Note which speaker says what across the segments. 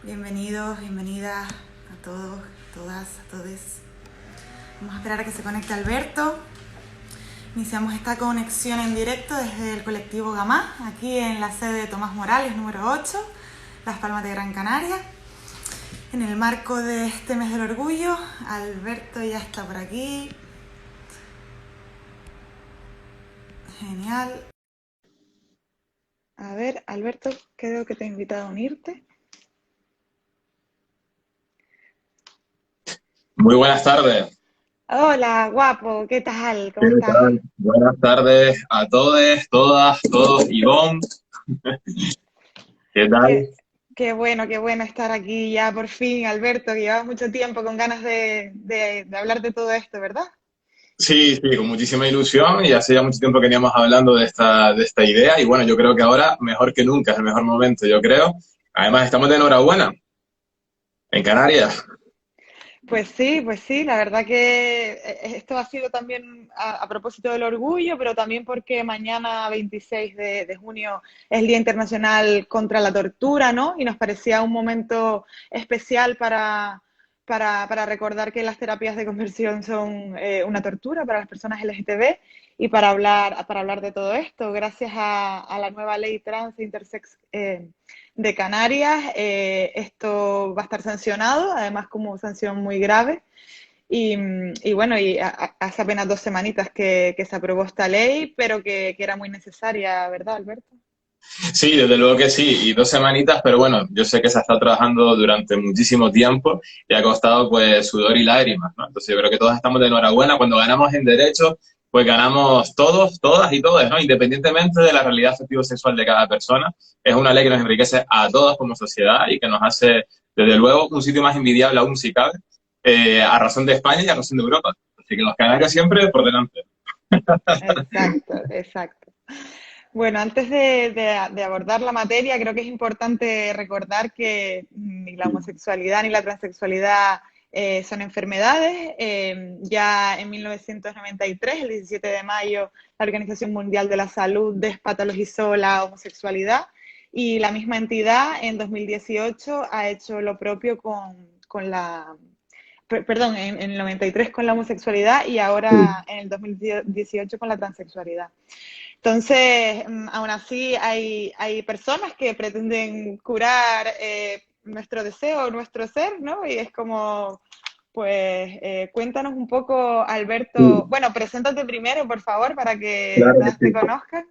Speaker 1: Bienvenidos, bienvenidas a todos, todas, a todes. Vamos a esperar a que se conecte Alberto. Iniciamos esta conexión en directo desde el colectivo Gamá, aquí en la sede de Tomás Morales, número 8, Las Palmas de Gran Canaria. En el marco de este mes del orgullo, Alberto ya está por aquí. Genial. A ver, Alberto, creo que te he invitado a unirte.
Speaker 2: Muy buenas tardes.
Speaker 1: Hola, guapo, ¿qué tal?
Speaker 2: ¿Qué
Speaker 1: ¿Cómo estás?
Speaker 2: tal? Buenas tardes a todos, todas, todos. Ivonne, ¿qué tal?
Speaker 1: Qué, qué bueno estar aquí ya por fin, Alberto, que llevas mucho tiempo con ganas de hablar de todo esto, ¿verdad?
Speaker 2: Sí, sí, con muchísima ilusión y hace ya mucho tiempo que veníamos hablando de esta idea y bueno, yo creo que ahora mejor que nunca es el mejor momento, yo creo. Además, estamos de enhorabuena en Canarias.
Speaker 1: Pues sí, la verdad que esto ha sido también a propósito del orgullo, pero también porque mañana, 26 de junio, es el Día Internacional contra la Tortura, ¿no? Y nos parecía un momento especial para recordar que las terapias de conversión son una tortura para las personas LGTB y para hablar de todo esto, gracias a la nueva ley trans e intersex de Canarias, esto va a estar sancionado, además como sanción muy grave. Y bueno, hace apenas 2 semanitas que se aprobó esta ley, pero que era muy necesaria, ¿verdad, Alberto?
Speaker 2: Sí, desde luego que sí, y 2 semanitas, pero bueno, yo sé que se ha estado trabajando durante muchísimo tiempo y ha costado pues sudor y lágrimas, ¿no? Entonces yo creo que todos estamos de enhorabuena. Cuando ganamos en derechos, pues ganamos todos, todas y todos, ¿no? Independientemente de la realidad afectivo-sexual de cada persona. Es una ley que nos enriquece a todos como sociedad y que nos hace, desde luego, un sitio más envidiable aún si cabe, a razón de España y a razón de Europa. Así que los canarios siempre por delante.
Speaker 1: Exacto, exacto. Bueno, antes de abordar la materia, creo que es importante recordar que ni la homosexualidad ni la transexualidad son enfermedades. Ya en 1993, el 17 de mayo, la Organización Mundial de la Salud despatologizó la homosexualidad y la misma entidad en 2018 ha hecho lo propio con la... Perdón, en el 93 con la homosexualidad y ahora en el 2018 con la transexualidad. Entonces, aún así hay personas que pretenden curar nuestro deseo, nuestro ser, ¿no? Y es como, pues, cuéntanos un poco, Alberto.
Speaker 2: Sí,
Speaker 1: Bueno, preséntate primero, por favor, para que
Speaker 2: claro que
Speaker 1: todas te
Speaker 2: sí.
Speaker 1: conozcan.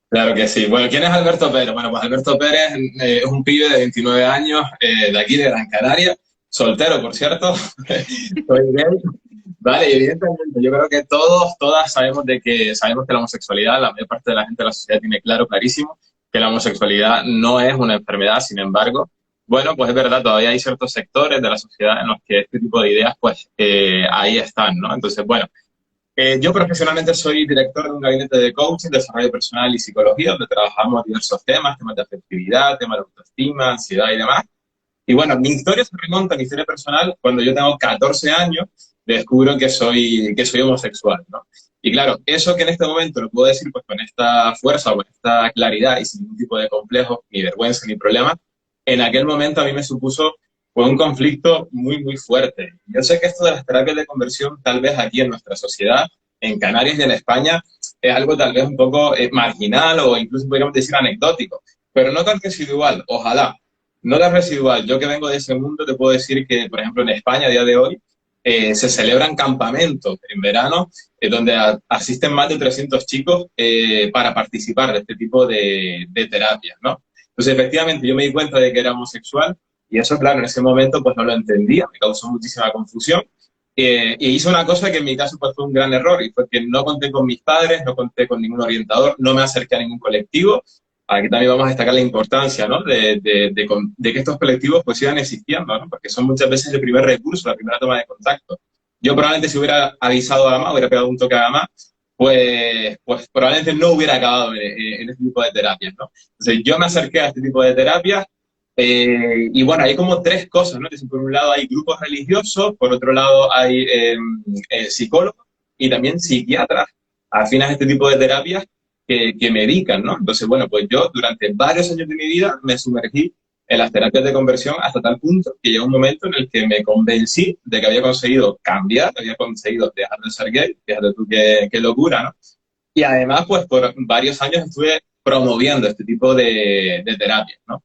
Speaker 2: Claro que sí. Bueno, ¿quién es Alberto Pérez? Bueno, pues Alberto Pérez es un pibe de 29 años, de aquí de Gran Canaria, soltero, por cierto. Soy gay. Vale, y evidentemente yo creo que todos, todas sabemos que la homosexualidad, la mayor parte de la gente de la sociedad tiene claro, clarísimo, que la homosexualidad no es una enfermedad. Sin embargo, bueno, pues es verdad, todavía hay ciertos sectores de la sociedad en los que este tipo de ideas, pues, ahí están, ¿no? Entonces, bueno, yo profesionalmente soy director de un gabinete de coaching, desarrollo personal y psicología, donde trabajamos diversos temas de afectividad, temas de autoestima, ansiedad y demás. Y bueno, mi historia se remonta a mi historia personal cuando yo tengo 14 años, descubro que soy homosexual, ¿no? Y claro, eso que en este momento lo puedo decir pues con esta fuerza, con esta claridad y sin ningún tipo de complejo, ni vergüenza, ni problema, en aquel momento a mí me supuso fue un conflicto muy, muy fuerte. Yo sé que esto de las terapias de conversión, tal vez aquí en nuestra sociedad, en Canarias y en España, es algo tal vez un poco marginal o incluso podríamos decir anecdótico, pero no tan residual, ojalá. No tan residual. Yo que vengo de ese mundo te puedo decir que, por ejemplo, en España a día de hoy se celebran campamentos en verano donde asisten más de 300 chicos para participar de este tipo de terapias, ¿no? Entonces, efectivamente, yo me di cuenta de que era homosexual y eso, claro, en ese momento pues no lo entendía, me causó muchísima confusión. Y hice una cosa que en mi caso pues, fue un gran error y fue que no conté con mis padres, no conté con ningún orientador, no me acerqué a ningún colectivo. Aquí también vamos a destacar la importancia, ¿no? de que estos colectivos pues sigan existiendo, ¿no? Porque son muchas veces el primer recurso, la primera toma de contacto. Yo probablemente si hubiera avisado a Gama, hubiera pegado un toque a Gama, pues probablemente no hubiera acabado en este tipo de terapias, ¿no? Entonces yo me acerqué a este tipo de terapias y bueno, hay como tres cosas, ¿no? Por un lado hay grupos religiosos, por otro lado hay psicólogos y también psiquiatras afinas a este tipo de terapias que medican, ¿no? Entonces, bueno, pues yo durante varios años de mi vida me sumergí en las terapias de conversión hasta tal punto que llegó un momento en el que me convencí de que había conseguido cambiar, había conseguido dejar de ser gay, fíjate tú qué locura, ¿no? Y además, pues por varios años estuve promoviendo este tipo de terapias, ¿no?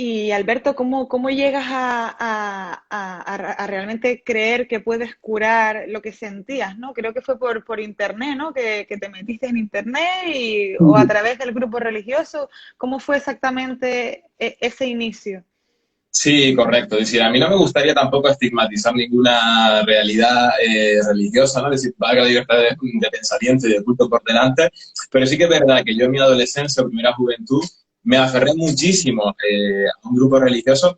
Speaker 1: Y Alberto, ¿cómo llegas a realmente creer que puedes curar lo que sentías, ¿no? Creo que fue por internet, ¿no? Que te metiste en internet o a través del grupo religioso. ¿Cómo fue exactamente ese inicio?
Speaker 2: Sí, correcto. Es decir, a mí no me gustaría tampoco estigmatizar ninguna realidad religiosa, ¿no? Es decir, valga la libertad de pensamiento y de culto por delante, pero sí que es verdad que yo en mi adolescencia o primera juventud me aferré muchísimo a un grupo religioso.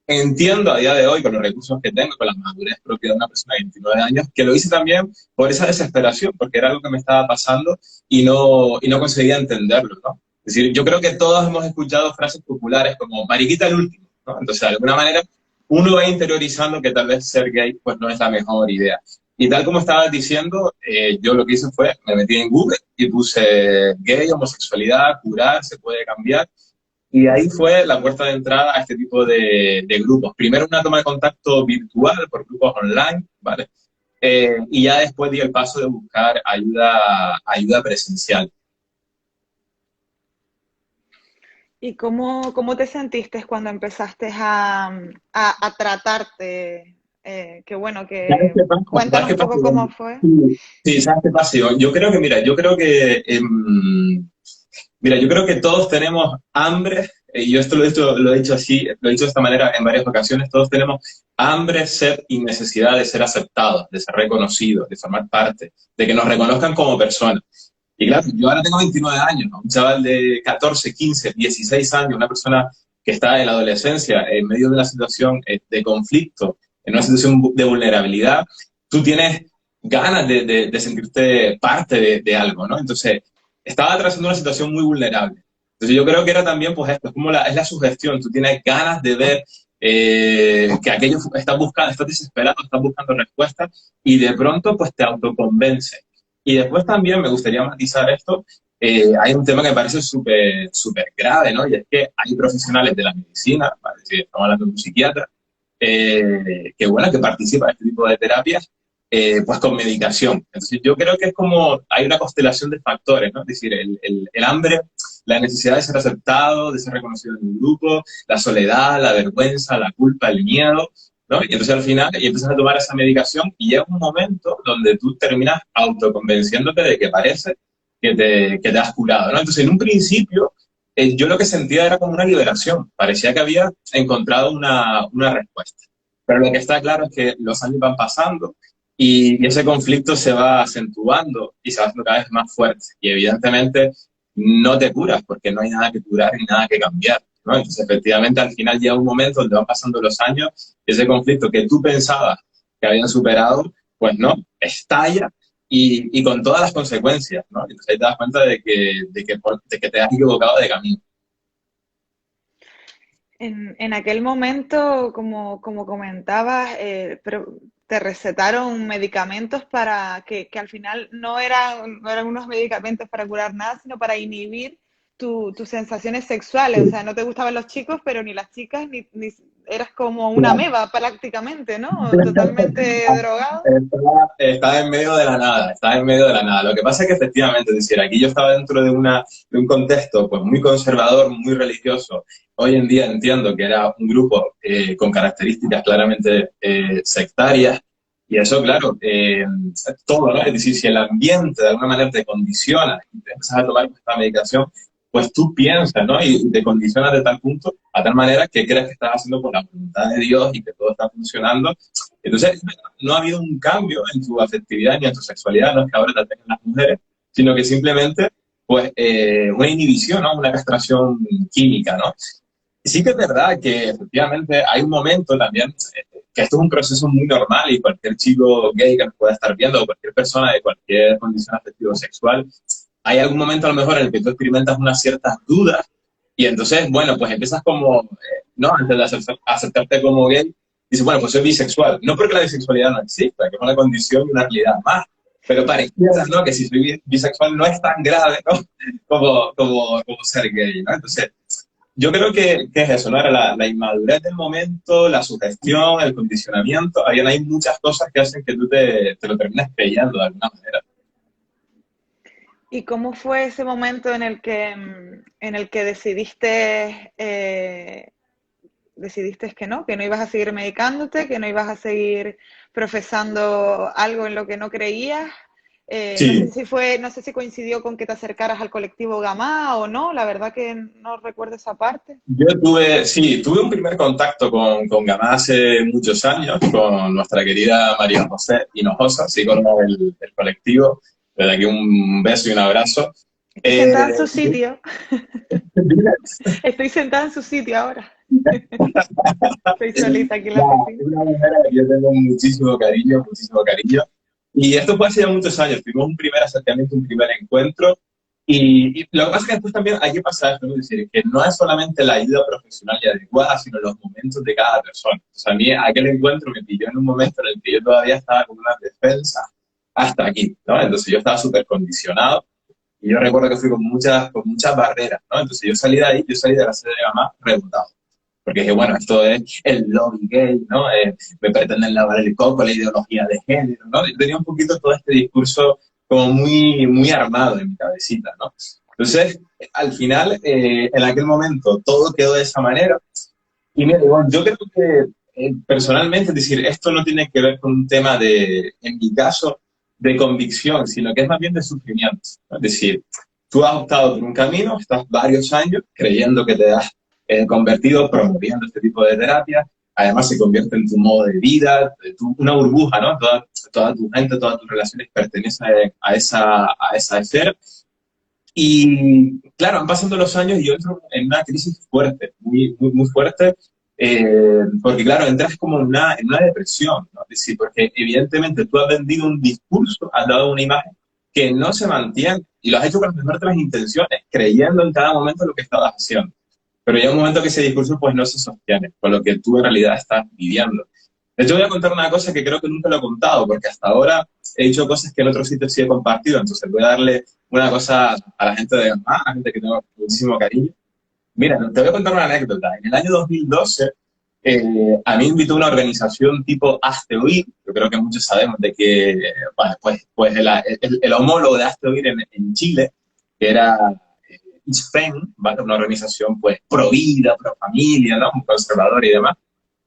Speaker 2: Entiendo a día de hoy, con los recursos que tengo, con la madurez propia de una persona de 29 años, que lo hice también por esa desesperación, porque era algo que me estaba pasando y no conseguía entenderlo, ¿no? Es decir, yo creo que todos hemos escuchado frases populares como mariquita el último, ¿no? Entonces, de alguna manera, uno va interiorizando que tal vez ser gay pues no es la mejor idea. Y tal como estabas diciendo, yo lo que hice fue, me metí en Google y puse gay, homosexualidad, curar, se puede cambiar. Y ahí fue la puerta de entrada a este tipo de grupos. Primero una toma de contacto virtual por grupos online, ¿vale? Y ya después di el paso de buscar ayuda presencial.
Speaker 1: ¿Y cómo te sentiste cuando empezaste a tratarte? Qué bueno,
Speaker 2: ¿Sabes qué pasa? ¿Sabes
Speaker 1: cuéntanos
Speaker 2: qué
Speaker 1: un
Speaker 2: pasa?
Speaker 1: poco cómo fue.
Speaker 2: Sí, sí, ¿sabes qué pasa? Yo creo que, mira, mira, yo creo que todos tenemos hambre, y yo esto lo he dicho así, lo he dicho de esta manera en varias ocasiones, todos tenemos hambre, sed y necesidad de ser aceptados, de ser reconocidos, de formar parte, de que nos reconozcan como personas. Y claro, yo ahora tengo 29 años, ¿no? Un chaval de 14, 15, 16 años, una persona que está en la adolescencia, en medio de una situación de conflicto, en una situación de vulnerabilidad, tú tienes ganas de sentirte parte de algo, ¿no? Entonces, estaba atravesando una situación muy vulnerable. Entonces, yo creo que era también, pues esto, es la sugestión, tú tienes ganas de ver que aquello estás buscando, estás desesperado, estás buscando respuestas y de pronto, pues te autoconvence. Y después también me gustaría matizar esto, hay un tema que me parece súper grave, ¿no? Y es que hay profesionales de la medicina, ¿vale? Si estamos hablando de un psiquiatra, que bueno, que participa en este tipo de terapias, pues con medicación. Entonces yo creo que es como, hay una constelación de factores, ¿no? Es decir, el hambre, la necesidad de ser aceptado, de ser reconocido en un grupo, la soledad, la vergüenza, la culpa, el miedo, ¿no? Y entonces al final, y empiezas a tomar esa medicación y llega un momento donde tú terminas autoconvenciéndote de que parece que te has curado, ¿no? Entonces en un principio yo lo que sentía era como una liberación, parecía que había encontrado una respuesta. Pero lo que está claro es que los años van pasando y ese conflicto se va acentuando y se va haciendo cada vez más fuerte. Y evidentemente no te curas porque no hay nada que curar ni nada que cambiar, ¿no? Entonces, efectivamente, al final llega un momento donde van pasando los años y ese conflicto que tú pensabas que habían superado, pues no, estalla y con todas las consecuencias, ¿no? Entonces ahí te das cuenta de que te has equivocado de camino.
Speaker 1: En aquel momento, como comentabas, pero te recetaron medicamentos para que al final no eran unos medicamentos para curar nada, sino para inhibir tus sensaciones sexuales. O sea, no te gustaban los chicos, pero ni las chicas, ni eras como una ameba prácticamente, ¿no? Totalmente drogado.
Speaker 2: Estaba en medio de la nada, estaba en medio de la nada. Lo que pasa es que efectivamente, es decir, aquí yo estaba dentro de un contexto pues muy conservador, muy religioso. Hoy en día entiendo que era un grupo con características claramente sectarias y eso, claro, todo, ¿no? Es decir, si el ambiente de alguna manera te condiciona y te empiezas a tomar esta medicación, pues tú piensas, ¿no? Y te condicionas de tal punto, a tal manera que crees que estás haciendo por la voluntad de Dios y que todo está funcionando. Entonces, no ha habido un cambio en tu afectividad ni en tu sexualidad, no es que ahora te tengan las mujeres, sino que simplemente, pues, una inhibición, ¿no? Una castración química, ¿no? Sí que es verdad que efectivamente hay un momento también, que esto es un proceso muy normal y cualquier chico gay que nos pueda estar viendo o cualquier persona de cualquier condición afectiva o sexual, hay algún momento a lo mejor en el que tú experimentas unas ciertas dudas y entonces, bueno, pues empiezas como, ¿no? Antes de aceptarte como gay, dices, bueno, pues soy bisexual. No porque la bisexualidad no exista, que es una condición y una realidad más, pero pareciera, ¿no? Que si soy bisexual no es tan grave, ¿no? Como ser gay, ¿no? Entonces, yo creo que es eso, ¿no? Era la inmadurez del momento, la sugestión, el condicionamiento. Hay muchas cosas que hacen que tú te lo termines creyendo de alguna manera.
Speaker 1: ¿Y cómo fue ese momento en el que decidiste que no ibas a seguir medicándote, que no ibas a seguir profesando algo en lo que no creías?
Speaker 2: Sí,
Speaker 1: No sé si coincidió con que te acercaras al colectivo Gamma o no, la verdad que no recuerdo esa parte.
Speaker 2: tuve un primer contacto con Gamá hace muchos años, con nuestra querida María José Hinojosa, sí, con el colectivo. Desde aquí un beso y un abrazo.
Speaker 1: Estoy
Speaker 2: Eh,
Speaker 1: sentada en su sitio, estoy sentada en su sitio ahora. Estoy solita aquí en la oficina.
Speaker 2: una mujer a la que yo tengo muchísimo cariño, muchísimo cariño. Y esto fue hace ya muchos años. Tuvimos un primer acercamiento, un primer encuentro. Y lo que pasa es que después también hay que pasar esto, ¿no? Es decir, que no es solamente la ayuda profesional y adecuada, sino los momentos de cada persona. O sea, a mí aquel encuentro me pilló en un momento en el que yo todavía estaba con una defensa hasta aquí, ¿no? Entonces yo estaba súper condicionado y yo recuerdo que fui con muchas barreras, ¿no? Entonces yo salí de ahí, yo salí de la sede de Gamá rebotado. Porque dije, bueno, esto es el lobby gay, ¿no? Me pretenden lavar el coco, la ideología de género, ¿no? Yo tenía un poquito todo este discurso como muy armado en mi cabecita, ¿no? Entonces, al final, en aquel momento, todo quedó de esa manera. Y mira, igual, yo creo que personalmente, es decir, esto no tiene que ver con un tema de, en mi caso, de convicción, sino que es más bien de sufrimiento, ¿no? Es decir, tú has optado por un camino, estás varios años creyendo que te has convertido, promoviendo este tipo de terapia, además se convierte en tu modo de vida, una burbuja, ¿no? Toda tu gente, todas tus relaciones pertenecen a esa esfera. Y claro, han pasado los años y yo entro en una crisis fuerte, muy fuerte, porque claro, entras como en una depresión, ¿no? Es decir, porque evidentemente tú has vendido un discurso, has dado una imagen que no se mantiene y lo has hecho con las mejores de las intenciones, creyendo en cada momento lo que estabas haciendo. Pero llega un momento que ese discurso pues no se sostiene con lo que tú en realidad estás viviendo. De hecho, voy a contar una cosa que creo que nunca lo he contado, porque hasta ahora he dicho cosas que en otros sitios sí he compartido, entonces voy a darle una cosa a la gente de a la gente que tengo muchísimo cariño. Mira, te voy a contar una anécdota. En el año 2012, a mí me invitó una organización tipo Hazte Oír. Yo creo que muchos sabemos de que, bueno, pues el homólogo de Hazte Oír en Chile, que era ISFEN, ¿vale? Una organización pues pro vida, pro familia, ¿no? Muy conservadora y demás.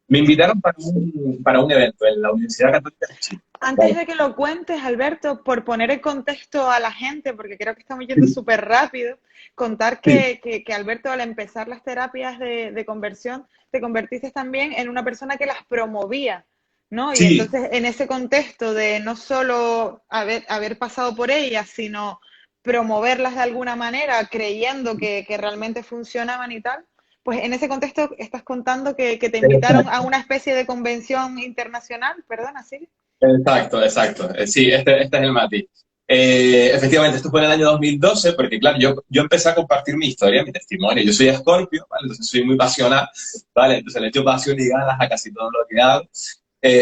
Speaker 2: Me invitaron para un evento en la Universidad Católica de Chile.
Speaker 1: Antes
Speaker 2: ¿Vale?
Speaker 1: de que lo cuentes, Alberto, por poner en contexto a la gente, porque creo que estamos yendo súper rápido, contar
Speaker 2: Sí,
Speaker 1: que Alberto, al empezar las terapias de conversión, te convertiste también en una persona que las promovía, ¿no? Y
Speaker 2: sí,
Speaker 1: entonces, en ese contexto de no solo haber pasado por ellas, sino promoverlas de alguna manera, creyendo que realmente funcionaban y tal, pues en ese contexto estás contando que te invitaron a
Speaker 2: exacto.
Speaker 1: una especie de convención internacional, perdona, ¿sí?
Speaker 2: Exacto, exacto. Sí, este es el matiz. Efectivamente, esto fue en el año 2012, porque claro, yo empecé a compartir mi historia, mi testimonio. Yo soy Escorpio, ¿vale? Entonces soy muy pasional, ¿vale? Entonces le echo pasión y ganas a casi todo lo que hago.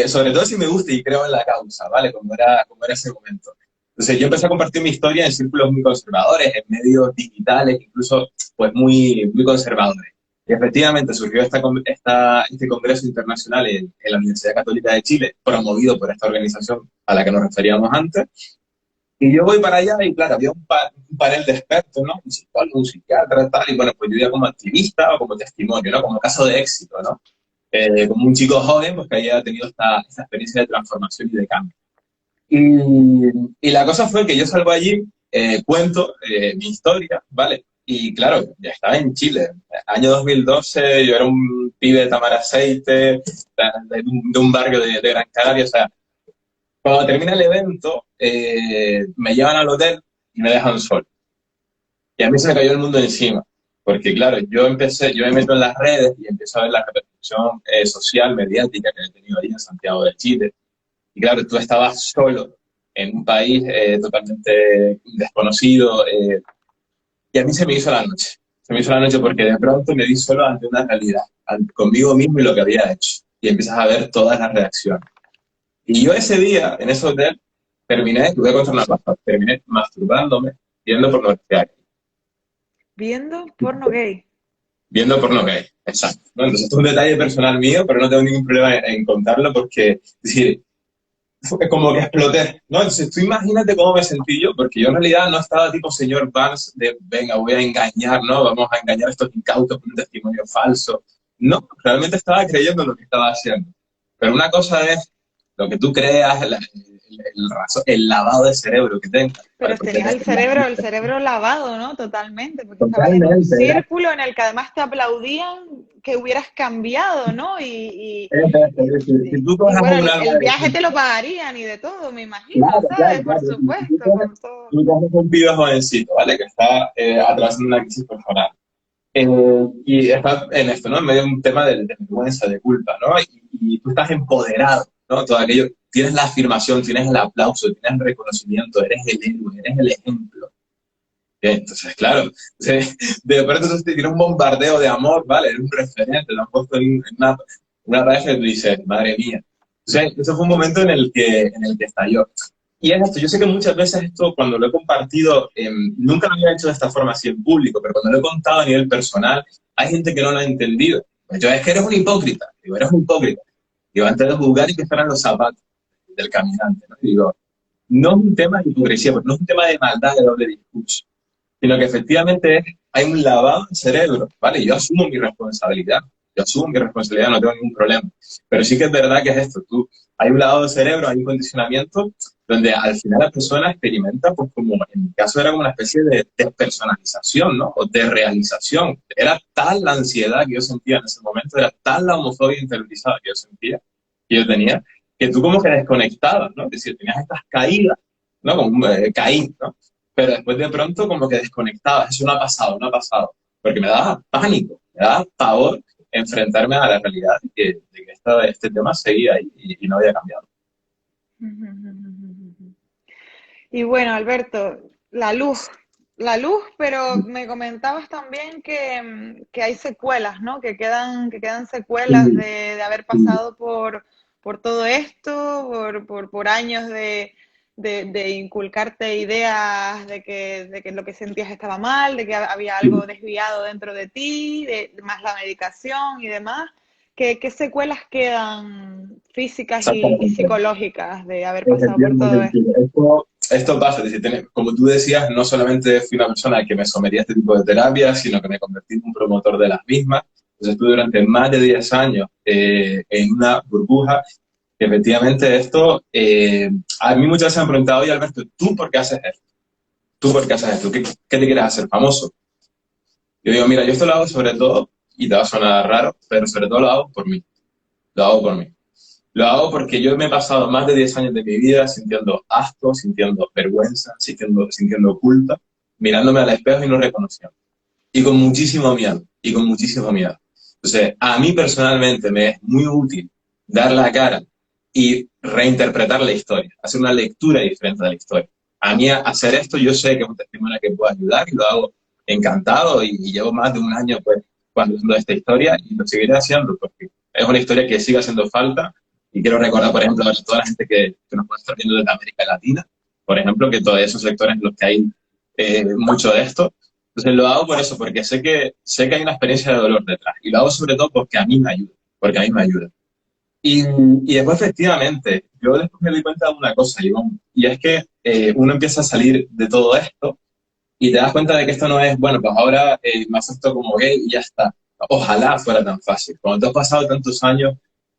Speaker 2: Sobre todo si me gusta y creo en la causa, ¿vale? Como era ese momento. Entonces yo empecé a compartir mi historia en círculos muy conservadores, en medios digitales, incluso pues muy conservadores. Y efectivamente surgió este Congreso Internacional en la Universidad Católica de Chile, promovido por esta organización a la que nos referíamos antes. Y yo voy para allá y claro, había un panel de expertos, ¿no? Un psicólogo, un psiquiatra, tal, y bueno, pues yo iba como activista o como testimonio, ¿no? Como caso de éxito, ¿no? Como un chico joven, pues que haya tenido esta experiencia de transformación y de cambio. Y la cosa fue que yo salgo allí, cuento mi historia, ¿vale? Y claro, ya estaba en Chile. Año 2012, yo era un pibe de Tamaraceite, de un barrio de Gran Canaria. O sea, cuando termina el evento, me llevan al hotel y me dejan solo. Y a mí se me cayó el mundo encima. Porque claro, yo me meto en las redes y empiezo a ver la repercusión social, mediática que he tenido ahí en Santiago de Chile. Y claro, tú estabas solo en un país totalmente desconocido. Y a mí se me hizo la noche. Se me hizo la noche porque de pronto me vi solo ante una realidad, conmigo mismo y lo que había hecho. Y empiezas a ver todas las reacciones. Y yo ese día, en ese hotel, terminé, te voy a contar una cosa, terminé masturbándome, viendo pornografía.
Speaker 1: Viendo porno gay.
Speaker 2: Viendo porno gay, exacto, ¿no? Entonces, esto es un detalle personal mío, pero no tengo ningún problema en contarlo porque, es decir, fue como que exploté, ¿no? Entonces, tú imagínate cómo me sentí yo, porque yo en realidad no estaba tipo señor Vance de, venga, voy a engañar, ¿no? Vamos a engañar a estos incautos con un testimonio falso. No, realmente estaba creyendo lo que estaba haciendo. Pero una cosa es lo que tú creas, el lavado de cerebro que tengas, ¿vale?
Speaker 1: Pero
Speaker 2: Porque
Speaker 1: tenías el cerebro lavado, ¿no? Totalmente, porque estabas en un
Speaker 2: totalmente, era,
Speaker 1: círculo en el que además te aplaudían que hubieras cambiado, ¿no?
Speaker 2: si tú
Speaker 1: Y
Speaker 2: coges
Speaker 1: bueno,
Speaker 2: un arma
Speaker 1: el
Speaker 2: de
Speaker 1: viaje te lo pagarían y de todo, me imagino,
Speaker 2: claro,
Speaker 1: ¿sabes?
Speaker 2: claro,
Speaker 1: Por
Speaker 2: claro.
Speaker 1: supuesto, por todo.
Speaker 2: Tú coges un pibe jovencito, ¿vale? Que está atravesando una crisis personal. Y está en esto, ¿no? En medio de un tema de vergüenza, de culpa, ¿no? Y tú estás empoderado, ¿no? Todo aquello, tienes la afirmación, tienes el aplauso, tienes el reconocimiento, eres el héroe, eres el ejemplo. Entonces, claro, de pronto tú tienes un bombardeo de amor, ¿vale? Eres un referente, lo han puesto en una pareja y tú dices, madre mía. Entonces, eso fue un momento en el que estalló. Y es esto, yo sé que muchas veces esto, cuando lo he compartido, nunca lo había hecho de esta forma así en público, pero cuando lo he contado a nivel personal, hay gente que no lo ha entendido. Pues yo, es que eres un hipócrita. Digo, eres un hipócrita. Digo, antes de juzgar y que fueran los zapatos del caminante, ¿no? Digo, no es un tema de hipocresía, porque no es un tema de maldad, de doble discurso, sino que efectivamente hay un lavado de cerebro, ¿vale? Yo asumo mi responsabilidad, no tengo ningún problema, pero sí que es verdad que es esto, hay un lavado de cerebro, hay un condicionamiento donde al final la persona experimenta, pues como en mi caso era como una especie de despersonalización, ¿no? O de realización. Era tal la ansiedad que yo sentía en ese momento, era tal la homofobia interiorizada que yo sentía, que yo tenía, que tú como que desconectabas, ¿no? Es decir, tenías estas caídas, ¿no? Como caí, ¿no? Pero después de pronto como que desconectaba. Eso no ha pasado, no ha pasado. Porque me daba pánico, me daba pavor enfrentarme a la realidad de que este tema seguía ahí y no había cambiado.
Speaker 1: Y bueno, Alberto, la luz, pero me comentabas también que hay secuelas, ¿no? Que quedan secuelas de haber pasado por todo esto, por años de inculcarte ideas de que lo que sentías estaba mal, de que había algo desviado dentro de ti, más la medicación y demás. ¿Qué secuelas quedan físicas y
Speaker 2: Exactamente.
Speaker 1: psicológicas de haber pasado por todo
Speaker 2: Efectivamente.
Speaker 1: esto?
Speaker 2: Esto pasa, es decir, como tú decías, no solamente fui una persona que me sometía a este tipo de terapias, sino que me convertí en un promotor de las mismas. Entonces estuve durante más de 10 años en una burbuja. Efectivamente, esto, a mí muchas veces me han preguntado, oye Alberto, ¿tú por qué haces esto? ¿Tú por qué haces esto? ¿Qué te quieres hacer famoso? Yo digo, mira, yo esto lo hago sobre todo, y te va a sonar raro, pero sobre todo lo hago por mí. Lo hago por mí. Lo hago porque yo me he pasado más de 10 años de mi vida sintiendo asco, sintiendo vergüenza, sintiendo culpa, mirándome al espejo y no reconociendo. Y con muchísimo miedo, y con muchísimo miedo. Entonces, a mí personalmente me es muy útil dar la cara y reinterpretar la historia, hacer una lectura diferente de la historia. A mí hacer esto yo sé que es un testimonio que puede ayudar y lo hago encantado y llevo más de un año pues contando esta historia y lo seguiré haciendo porque es una historia que sigue haciendo falta y quiero recordar, por ejemplo, a toda la gente que nos puede estar viendo desde América Latina, por ejemplo, que todos esos sectores en los que hay mucho de esto. Entonces lo hago por eso, porque sé que hay una experiencia de dolor detrás. Y lo hago sobre todo porque a mí me ayuda, porque a mí me ayuda. Y después, efectivamente, yo después me di cuenta de una cosa, Iván, y es que uno empieza a salir de todo esto y te das cuenta de que esto no es, bueno, pues ahora me acepto como gay y ya está. Ojalá fuera tan fácil. Cuando tú has pasado tantos años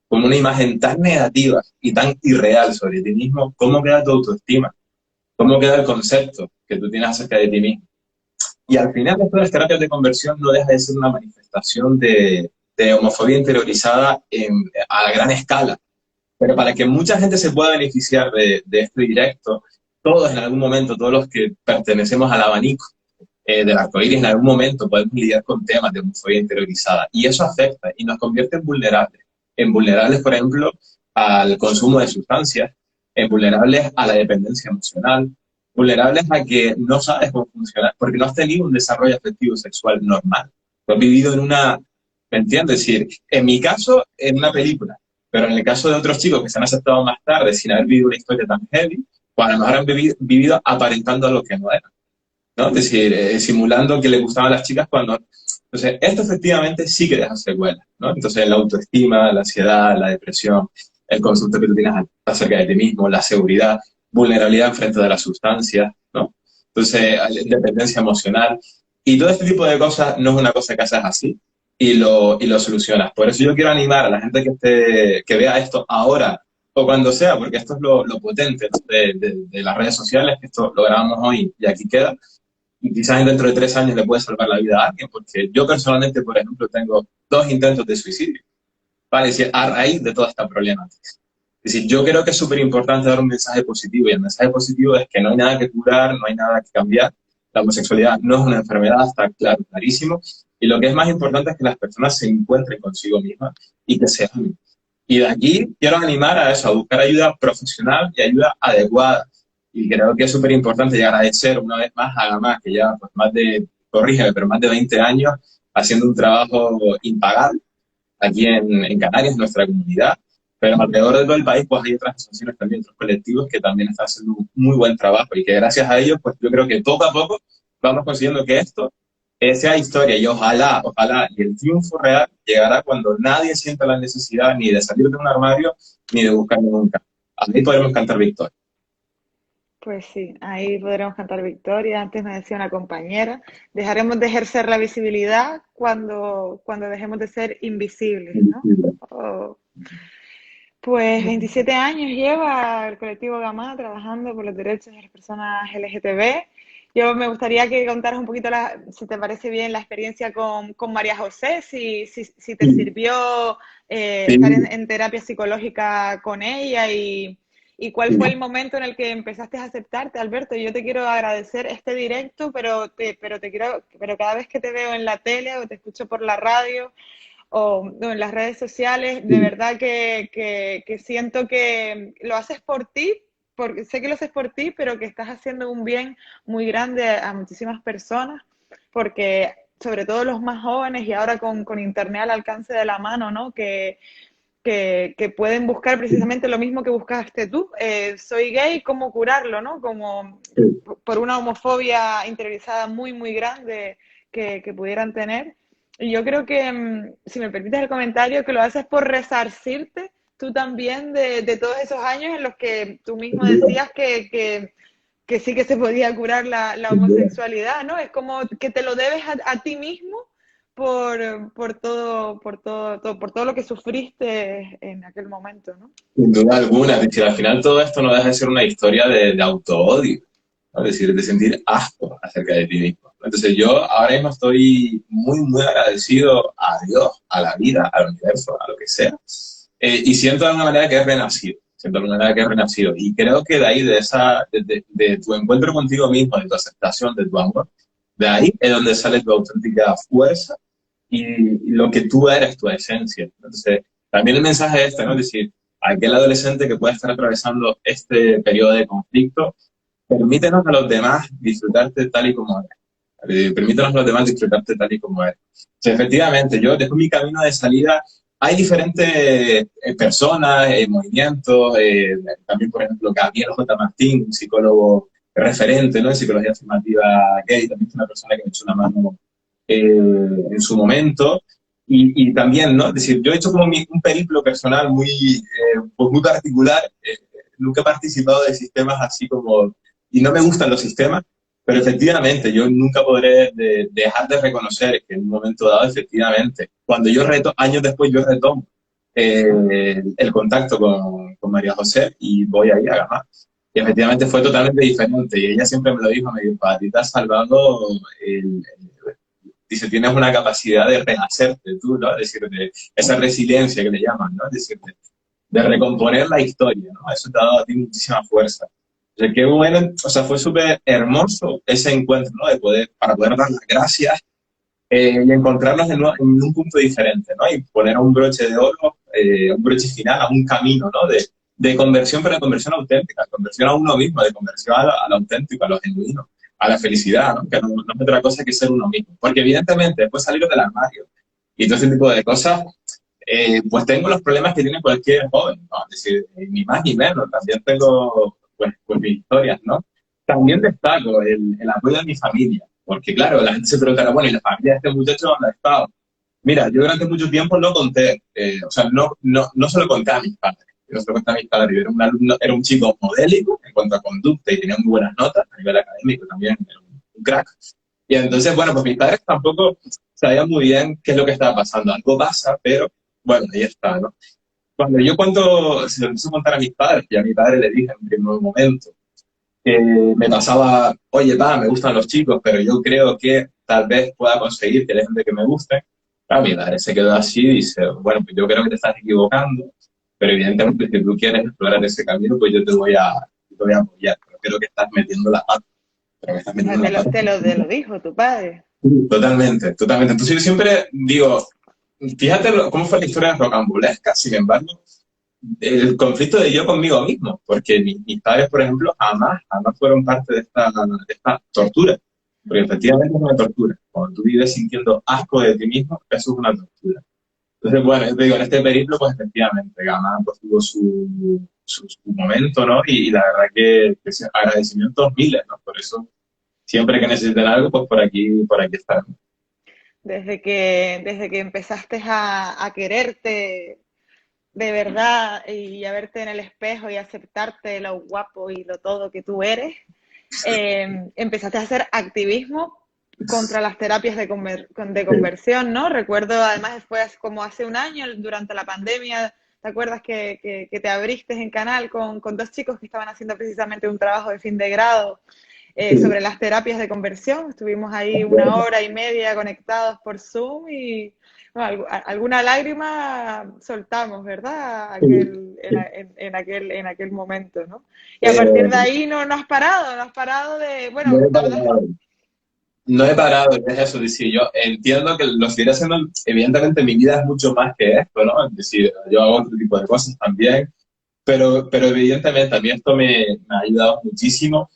Speaker 2: con una imagen tan negativa y tan irreal sobre ti mismo, ¿cómo queda tu autoestima? ¿Cómo queda el concepto que tú tienes acerca de ti mismo? Y al final, esto de las terapias de conversión no deja de ser una manifestación de homofobia interiorizada a gran escala. Pero para que mucha gente se pueda beneficiar de este directo, todos en algún momento, todos los que pertenecemos al abanico del arcoíris, en algún momento podemos lidiar con temas de homofobia interiorizada. Y eso afecta y nos convierte en vulnerables. En vulnerables, por ejemplo, al consumo de sustancias, en vulnerables a la dependencia emocional, vulnerables a que no sabes cómo funcionar, porque no has tenido un desarrollo afectivo sexual normal. Tú has vivido en una, ¿me entiendes? Es decir, en mi caso, en una película, pero en el caso de otros chicos que se han aceptado más tarde sin haber vivido una historia tan heavy, pues a lo mejor han vivido aparentando a lo que no era, ¿no? Es decir, simulando que le gustaban las chicas cuando Entonces, esto efectivamente sí que deja secuelas, ¿no? Entonces, la autoestima, la ansiedad, la depresión, el concepto que tú tienes acerca de ti mismo, la seguridad, vulnerabilidad frente de las sustancias, ¿no? Entonces, dependencia emocional. Y todo este tipo de cosas no es una cosa que haces así y lo solucionas. Por eso yo quiero animar a la gente que vea esto ahora o cuando sea, porque esto es lo potente, ¿no? De las redes sociales, que esto lo grabamos hoy y aquí queda, y quizás dentro de 3 años le puede salvar la vida a alguien, porque yo personalmente, por ejemplo, tengo 2 intentos de suicidio, ¿vale? Es decir, a raíz de toda esta problemática. Es decir, yo creo que es súper importante dar un mensaje positivo, y el mensaje positivo es que no hay nada que curar, no hay nada que cambiar, la homosexualidad no es una enfermedad, está claro, clarísimo, y lo que es más importante es que las personas se encuentren consigo mismas y que se amen. Y de aquí quiero animar a eso, a buscar ayuda profesional y ayuda adecuada. Y creo que es súper importante y agradecer una vez más a Gamás, que ya pues, más de, corrígeme, pero más de 20 años haciendo un trabajo impagable aquí en Canarias, en nuestra comunidad. Pero alrededor de todo el país, pues hay otras asociaciones también, otros colectivos que también están haciendo un muy buen trabajo y que gracias a ellos, pues yo creo que poco a poco vamos consiguiendo que esto sea historia y ojalá, ojalá, y el triunfo real llegará cuando nadie sienta la necesidad ni de salir de un armario ni de buscar nunca. Ahí podremos cantar victoria.
Speaker 1: Pues sí, ahí podremos cantar victoria. Antes me decía una compañera, dejaremos de ejercer la visibilidad cuando dejemos de ser invisibles, ¿no? Oh. Pues 27 años lleva el colectivo Gamá trabajando por los derechos de las personas LGTB. Yo me gustaría que contaras un poquito, si te parece bien, la experiencia con María José, si te sirvió
Speaker 2: Sí,
Speaker 1: estar en terapia psicológica con ella y cuál fue el momento en el que empezaste a aceptarte, Alberto. Yo te quiero agradecer este directo, pero cada vez que te veo en la tele o te escucho por la radio, o en las redes sociales, de verdad que siento que lo haces por ti, porque sé que lo haces por ti, pero que estás haciendo un bien muy grande a muchísimas personas, porque sobre todo los más jóvenes y ahora con Internet al alcance de la mano, ¿no? Que pueden buscar precisamente lo mismo que buscaste tú. Soy gay, ¿cómo curarlo, no? Como por una homofobia interiorizada muy, muy grande que pudieran tener. Y yo creo que, si me permites el comentario, que lo haces por resarcirte tú también de todos esos años en los que tú mismo decías que sí que se podía curar la homosexualidad, ¿no? Es como que te lo debes a ti mismo por todo lo que sufriste en aquel momento, ¿no?
Speaker 2: sin duda alguna. Es decir, al final todo esto no deja de ser una historia de auto-odio, ¿no? Es decir, de sentir asco acerca de ti mismo. Entonces yo ahora mismo estoy muy, muy agradecido a Dios, a la vida, al universo, a lo que sea. Y siento de alguna manera que he renacido. Siento de alguna manera que he renacido. Y creo que de ahí, de tu encuentro contigo mismo, de tu aceptación, de tu amor, de ahí es donde sale tu auténtica fuerza y lo que tú eres, tu esencia. Entonces, también el mensaje es este, ¿no? Es decir, aquel adolescente que pueda estar atravesando este periodo de conflicto, permítenos a los demás disfrutarte tal y como eres. Permítenos a los demás disfrutarte tal y como eres. Entonces, efectivamente, yo dejo mi camino de salida. Hay diferentes personas, movimientos, también, por ejemplo, Gabriel J. Martín, un psicólogo referente, ¿no? En psicología afirmativa gay, también es una persona que me echó una mano en su momento. Y también, ¿no? Es decir, yo he hecho como un periplo personal pues muy particular. Nunca he participado de sistemas así como... Y no me gustan los sistemas, pero efectivamente yo nunca podré dejar de reconocer que en un momento dado, efectivamente, cuando años después yo retomo el contacto con María José y voy ahí a Gamás. Y efectivamente fue totalmente diferente. Y ella siempre me lo dijo, me dijo, para ti te has salvado dice, tienes una capacidad de renacerte tú, ¿no? Es decir, esa resiliencia que le llaman, ¿no? Es decir, de recomponer la historia, ¿no? Eso te ha dado a ti muchísima fuerza. O sea, qué bueno, o sea, fue súper hermoso ese encuentro, ¿no? Para poder dar las gracias y encontrarnos en un punto diferente, ¿no? Y poner un broche de oro, un broche final a un camino, ¿no? De conversión, pero de conversión auténtica, conversión a uno mismo, de conversión a lo auténtico, a lo genuino, a la felicidad, ¿no? Que no es otra cosa que ser uno mismo. Porque evidentemente, después salir del armario y todo ese tipo de cosas, pues tengo los problemas que tiene cualquier joven, ¿no? Es decir, ni más ni menos, también tengo, pues mis historias, ¿no? También destaco el apoyo de mi familia. porque claro, la gente se preguntará, bueno, ¿y la familia de este muchacho dónde ha estado? Mira, yo durante mucho tiempo no conté, o sea, no se lo conté a mis padres. Yo no se lo conté a mis padres. Yo era un alumno, era un chico modélico en cuanto a conducta y tenía muy buenas notas a nivel académico también, era un crack. Y entonces, bueno, pues mis padres tampoco sabían muy bien qué es lo que estaba pasando. Algo pasa, pero bueno, ahí está, ¿no? Cuando yo cuento, se lo empecé a contar a mis padres, y a mi padre le dije en un primer momento que me pasaba, oye, pa, me gustan los chicos, pero yo creo que tal vez pueda conseguir que dejen de que me gusten. Ah, mi padre se quedó así y dice, bueno, pues yo creo que te estás equivocando, pero evidentemente si tú quieres explorar ese camino, pues yo te voy a apoyar, pero creo que estás metiendo la pata. Pero me estás
Speaker 1: O sea,
Speaker 2: metiendo la pata.
Speaker 1: te lo dijo tu padre.
Speaker 2: Totalmente, totalmente. Entonces yo siempre digo, fíjate cómo fue la historia de Rocambolesca, sin embargo, el conflicto de yo conmigo mismo, porque mis padres, por ejemplo, jamás fueron parte de esta tortura, porque efectivamente es una tortura. Cuando tú vives sintiendo asco de ti mismo, eso es una tortura. Entonces, bueno, yo te digo, en este periplo, pues efectivamente, Gama pues, tuvo su momento, ¿no? Y la verdad que agradecimientos miles, ¿no? Por eso, siempre que necesiten algo, pues por aquí estarán.
Speaker 1: Desde que empezaste a quererte de verdad y a verte en el espejo y aceptarte lo guapo y lo todo que tú eres, empezaste a hacer activismo contra las terapias de conversión, ¿no? Recuerdo, además, fue como hace un año, durante la pandemia, ¿te acuerdas que te abriste en canal con dos chicos que estaban haciendo precisamente un trabajo de fin de grado
Speaker 2: Sí.
Speaker 1: sobre las terapias de conversión? Estuvimos ahí una hora y media conectados por Zoom y bueno, alguna lágrima soltamos, ¿verdad? En aquel momento, ¿no? Y a partir de
Speaker 2: Eh,
Speaker 1: ahí no has parado, no has parado de,
Speaker 2: no
Speaker 1: bueno,
Speaker 2: he
Speaker 1: tardas.
Speaker 2: parado. No he parado, es eso, es decir, yo entiendo que lo seguiré haciendo, evidentemente mi vida es mucho más que esto, ¿no? Es decir, yo hago otro tipo de cosas también, pero evidentemente a mí esto me ha ayudado muchísimo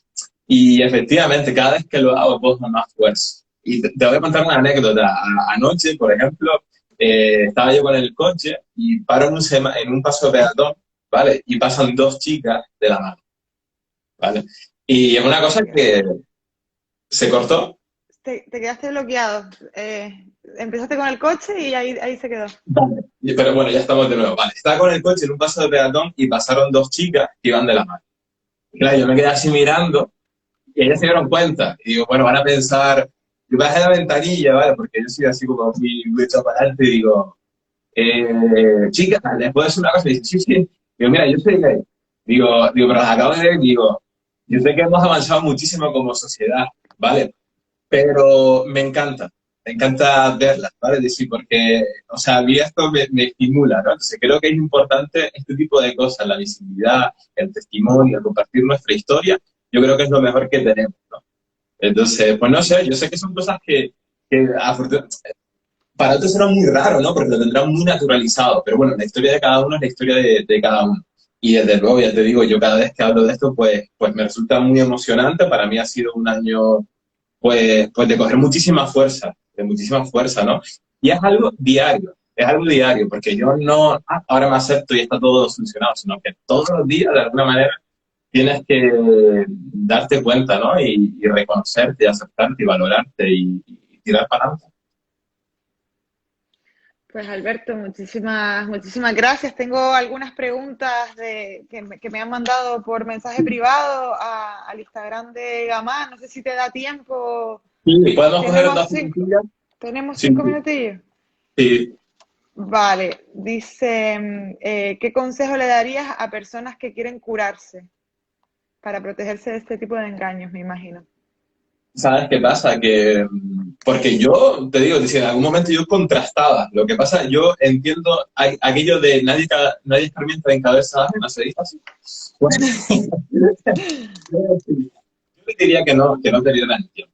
Speaker 2: y efectivamente cada vez que lo hago cojo más fuerza. Y te voy a contar una anécdota. Anoche, por ejemplo, estaba yo con el coche y paro en un paso de peatón, ¿vale? Y pasan dos chicas de la mano, ¿vale? Y es una cosa que se cortó.
Speaker 1: Te quedaste bloqueado. Empezaste con el coche y ahí se quedó.
Speaker 2: Vale. Pero bueno, ya estamos de nuevo. Vale, estaba con el coche en un paso de peatón y pasaron dos chicas que iban de la mano. Y claro, yo me quedé así mirando y ellas se dieron cuenta. Y digo, bueno, van a pensar, yo bajé la ventanilla, ¿vale? Porque yo soy así como muy echado para adelante y digo, chicas, ¿les puedo decir una cosa? Y dice, sí, sí. Digo, mira, yo soy gay. Pero las acabo de ver, digo, yo sé que hemos avanzado muchísimo como sociedad, ¿vale? Pero me encanta verlas, ¿vale? Es decir, porque, o sea, a mí esto me estimula, ¿no? Entonces creo que es importante este tipo de cosas, la visibilidad, el testimonio, compartir nuestra historia, yo creo que es lo mejor que tenemos, ¿no? Entonces, pues no sé, yo sé que son cosas que para otros será muy raro, ¿no? Porque lo tendrán muy naturalizado, pero bueno, la historia de cada uno es la historia de cada uno. Y desde luego, ya te digo, yo cada vez que hablo de esto, pues me resulta muy emocionante. Para mí ha sido un año pues de coger muchísima fuerza, de muchísima fuerza, ¿no? Y es algo diario, porque yo no, ahora me acepto y está todo solucionado, sino que todos los días, de alguna manera, tienes que darte cuenta, ¿no? Y reconocerte, y aceptarte, y valorarte, y tirar para adelante.
Speaker 1: Pues Alberto, muchísimas gracias. Tengo algunas preguntas que me han mandado por mensaje privado al Instagram de Gamá. No sé si te da tiempo.
Speaker 2: Sí, podemos coger
Speaker 1: Tenemos
Speaker 2: dos
Speaker 1: cinco,
Speaker 2: minutillos.
Speaker 1: tenemos
Speaker 2: Sí,
Speaker 1: 5 minutillos.
Speaker 2: sí.
Speaker 1: Vale, dice, ¿qué consejo le darías a personas que quieren curarse para protegerse de este tipo de engaños, me imagino?
Speaker 2: ¿Sabes qué pasa? Que, porque yo, te digo, si en algún momento yo contrastaba, lo que pasa, yo entiendo aquello de nadie escarmienta en cabeza ajena, ¿se dice así? Bueno, yo les diría que no perdieran el tiempo,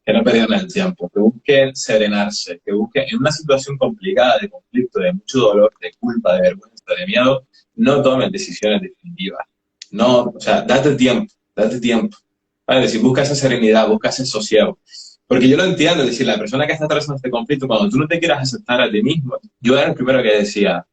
Speaker 2: que no perdieran el tiempo, que busquen serenarse, que busquen en una situación complicada, de conflicto, de mucho dolor, de culpa, de vergüenza, de miedo, no tomen decisiones definitivas. No, o sea, date tiempo. ¿Vale? Es decir, busca esa serenidad, busca ese sosiego. Porque yo lo entiendo, es decir, la persona que está atravesando este conflicto, cuando tú no te quieras aceptar a ti mismo, yo era el primero que decía,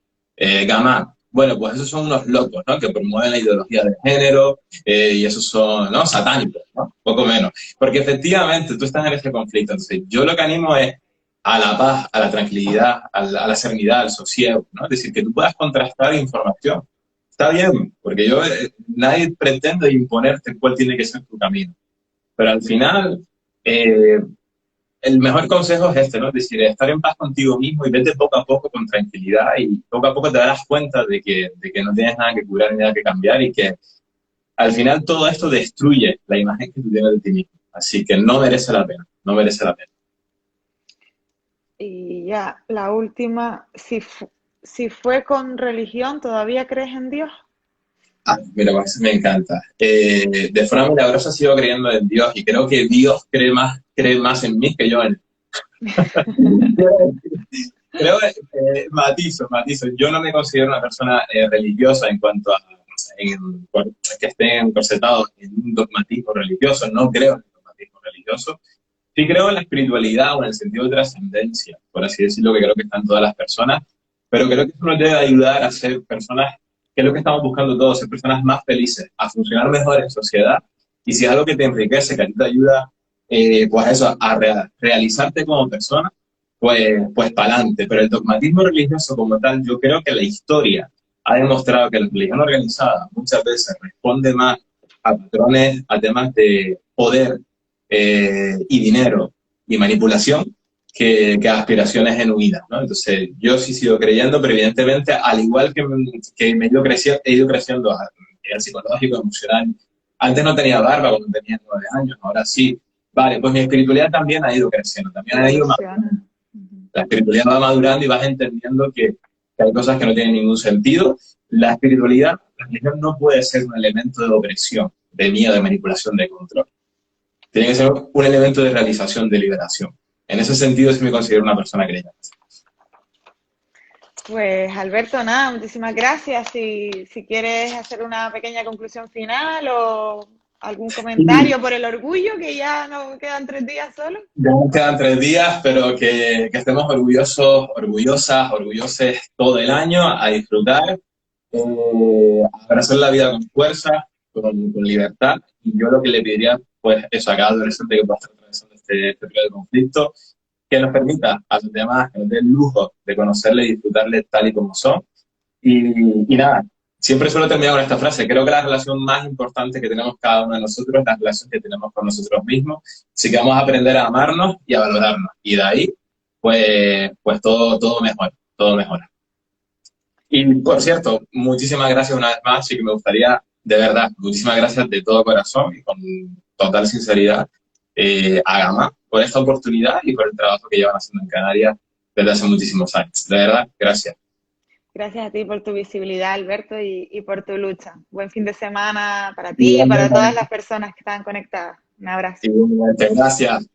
Speaker 2: Gama, bueno, pues esos son unos locos, ¿no? Que promueven la ideología de género y esos son, ¿no? Satánicos, ¿no? Poco menos. Porque efectivamente tú estás en ese conflicto. Entonces, yo lo que animo es a la paz, a la tranquilidad, a la serenidad, al sosiego, ¿no? Es decir, que tú puedas contrastar información. Está bien, porque yo, nadie pretende imponerte cuál tiene que ser tu camino. Pero al final, eh, el mejor consejo es este, ¿no? Es decir, estar en paz contigo mismo y vete poco a poco con tranquilidad y poco a poco te darás cuenta de que no tienes nada que curar ni nada que cambiar y que al final todo esto destruye la imagen que tú tienes de ti mismo. Así que no merece la pena, no merece la pena.
Speaker 1: Y ya, la última, si fue con religión, ¿todavía crees en Dios?
Speaker 2: Ah, mira, pues me encanta. De forma milagrosa sigo creyendo en Dios y creo que Dios cree más en mí que yo en él. Creo que matizo. Yo no me considero una persona religiosa en cuanto a que esté encorsetado en un dogmatismo religioso. No creo en el dogmatismo religioso. Sí creo en la espiritualidad o en el sentido de trascendencia, por así decirlo, que creo que están todas las personas. Pero creo que eso nos debe ayudar a ser personas, que es lo que estamos buscando todos, ser personas más felices, a funcionar mejor en sociedad. Y si es algo que te enriquece, que a ti te ayuda, pues eso, a realizarte como persona, pues para adelante. Pero el dogmatismo religioso como tal, yo creo que la historia ha demostrado que la religión organizada muchas veces responde más a patrones, a temas de poder y dinero y manipulación que a aspiraciones genuinas, ¿no? Entonces, yo sí sigo creyendo, pero evidentemente, al igual que me he ido creciendo a nivel psicológico, emocional. Antes no tenía barba cuando tenía 9 años, ahora sí. Vale, pues mi espiritualidad también ha ido creciendo, también ha ido
Speaker 1: Evoluciona.
Speaker 2: la espiritualidad va madurando y vas entendiendo que hay cosas que no tienen ningún sentido. La espiritualidad, la religión no puede ser un elemento de opresión, de miedo, de manipulación, de control. Tiene que ser un elemento de realización, de liberación. En ese sentido, sí me considero una persona creyente.
Speaker 1: Pues Alberto, nada, muchísimas gracias. Si quieres hacer una pequeña conclusión final o algún
Speaker 2: Y
Speaker 1: comentario por el orgullo, que ya nos quedan 3 días solo.
Speaker 2: ya nos quedan 3 días, pero que estemos orgullosos, orgullosas, orgullosos todo el año, a disfrutar, a abrazar la vida con fuerza, con libertad. Y yo lo que le pediría, pues, eso a cada adolescente que pueda estar atravesando este periodo de conflicto, que nos permita a los demás, que nos dé el lujo de conocerle y disfrutarle tal y como son. Y nada, siempre suelo terminar con esta frase. Creo que la relación más importante que tenemos cada uno de nosotros es la relación que tenemos con nosotros mismos. Así que vamos a aprender a amarnos y a valorarnos. Y de ahí, pues todo mejora, todo mejora. Y por cierto, muchísimas gracias una vez más y que me gustaría, de verdad, muchísimas gracias de todo corazón y con total sinceridad a Gama por esta oportunidad y por el trabajo que llevan haciendo en Canarias desde hace muchísimos años. De verdad, gracias.
Speaker 1: Gracias a ti por tu visibilidad, Alberto, y por tu lucha. Buen fin de semana para ti y para todas
Speaker 2: Igualmente,
Speaker 1: las personas que están conectadas. Un abrazo.
Speaker 2: igualmente, gracias.